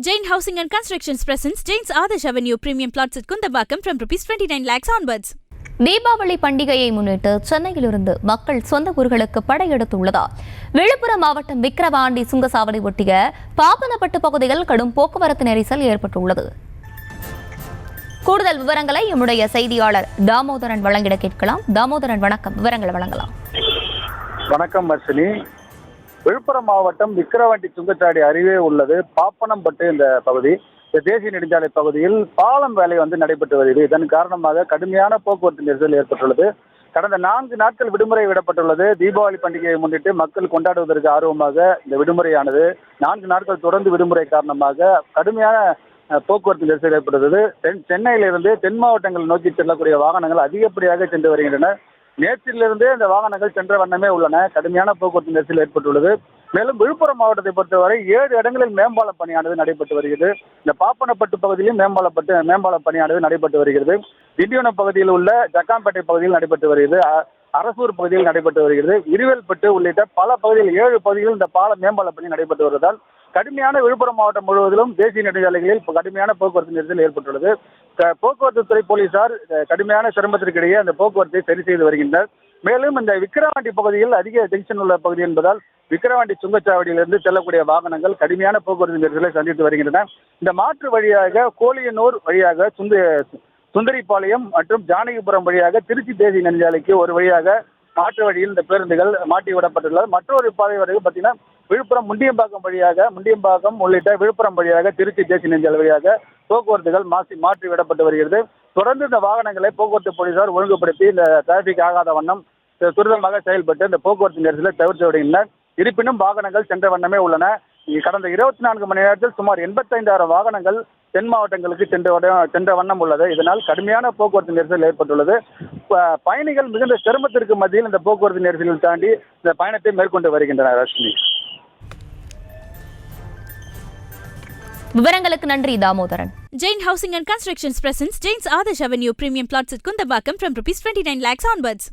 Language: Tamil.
Jain Housing and Constructions presents Jain's Adarsh Avenue Premium Plots at Kundambakam from ₹29 lakhs onwards. Deepavali பண்டிகையை முன்னிட்டு சென்னையிலிருந்து மக்கள் சொந்த ஊர்களுக்கு படையெடுத்துள்ளதால் விழுப்புரம் மாவட்டம் விக்கிரவாண்டி சுங்கசாவடி ஒட்டிய பாப்பனப்பட்டு பகுதியில் கடும் போக்குவரத்து நெரிசல் ஏற்பட்டுள்ளது. கூடுதல் விவரங்களை எம்முடைய செய்தியாளர் தாமோதரன் வழங்கிட கேட்கலாம். தாமோதரன், வணக்கம். விவரங்களை வழங்கலாம். வணக்கம் வர்ஷினி. விழுப்புரம் மாவட்டம் விக்கிரவாண்டி சுங்கச்சாவடி அருகே உள்ளது பாப்பனம்பட்டு இந்த பகுதி. தேசிய நெடுஞ்சாலை பகுதியில் பாலம் வேலை நடைபெற்று வருகிறது. இதன் காரணமாக கடுமையான போக்குவரத்து நெரிசல் ஏற்பட்டுள்ளது. கடந்த 4 நாட்கள் விடுமுறை விடப்பட்டுள்ளது. தீபாவளி பண்டிகையை முன்னிட்டு மக்கள் கொண்டாடுவதற்கு ஆர்வமாக இந்த விடுமுறையானது 4 நாட்கள் தொடர்ந்து விடுமுறை காரணமாக கடுமையான போக்குவரத்து நெரிசல் ஏற்பட்டுள்ளது. சென்னையிலிருந்து தென் மாவட்டங்கள் நோக்கி செல்லக்கூடிய வாகனங்கள் அதிகப்படியாக சென்று வருகின்றன. நேற்றிலிருந்தே இந்த வாகனங்கள் சென்ற வண்ணமே உள்ளன. கடுமையான போக்குவரத்து நெரிசல் ஏற்பட்டுள்ளது. மேலும் விழுப்புரம் மாவட்டத்தை பொறுத்தவரை 7 இடங்களில் மேம்பால பணியானது நடைபெற்று வருகிறது. இந்த பாப்பனப்பட்டு பகுதியிலும் மேம்பால பணியானது நடைபெற்று வருகிறது. திண்டிவனம் பகுதியில் உள்ள ஜக்காம்பேட்டை பகுதியில் நடைபெற்று வருகிறது. அரசூர் பகுதியில் நடைபெற்று வருகிறது. இருவேல்பட்டு உள்ளிட்ட பல பகுதியில் 7 பகுதிகளில் இந்த மேம்பால பணி நடைபெற்று வருவதால் கடுமையான விழுப்புரம் மாவட்டம் முழுவதிலும் தேசிய நெடுஞ்சாலைகளில் கடுமையான போக்குவரத்து நெரிசல் ஏற்பட்டுள்ளது. போக்குவரத்து துறை போலீசார் கடுமையான சிரமத்திற்கிடையே அந்த போக்குவரத்தை சரி செய்து வருகின்றனர். மேலும் இந்த விக்கிரவாண்டி பகுதியில் அதிக டென்ஷன் உள்ள பகுதி என்பதால் விக்கிரவாண்டி சுங்கச்சாவடியிலிருந்து செல்லக்கூடிய வாகனங்கள் கடுமையான போக்குவரத்து நெரிசலை சந்தித்து வருகின்றன. இந்த மாற்று வழியாக கோலியனூர் வழியாக சுந்தரிபாளையம் மற்றும் ஜானகிபுரம் வழியாக திருச்சி தேசிய நெடுஞ்சாலைக்கு ஒரு வழியாக மாற்று வழியில் இந்த பேருந்துகள் மாற்றி விடப்பட்டுள்ளது. மற்றொரு பாதை வழியாக பார்த்தீங்கன்னா விழுப்புரம் முண்டியம்பாக்கம் உள்ளிட்ட விழுப்புரம் வழியாக திருச்சி தேசிய நெடுஞ்சாலை வழியாக போக்குவரத்துகள் மாற்றி விடப்பட்டு வருகிறது. தொடர்ந்து இந்த வாகனங்களை போக்குவரத்து போலீசார் ஒழுங்குபடுத்தி இந்த டிராபிக் ஆகாத வண்ணம் துரிதமாக செயல்பட்டு இந்த போக்குவரத்து நெரிசலை தவிர்த்து வருகின்றனர். இருப்பினும் வாகனங்கள் சென்ற வண்ணமே உள்ளன. கடந்த 24 மணி நேரத்தில் சுமார் 85,000 வாகனங்கள் தென் மாவட்டங்களுக்கு சென்ற வண்ணம் உள்ளது. இதனால் கடுமையான போக்குவரத்து நெரிசல் ஏற்பட்டுள்ளது. பயணிகள் மிகுந்த சிரமத்திற்கு மத்தியில் இந்த போக்குவரத்து நெரிசலில் தாண்டி இந்த பயணத்தை மேற்கொண்டு வருகின்றனர். ரஷ்மி, விவரங்களுக்கு நன்றி Damodaran. Jain Housing and Constructions presents Jain's Adarsh Avenue Premium Plots at Kundambakam from ₹29 lakhs onwards.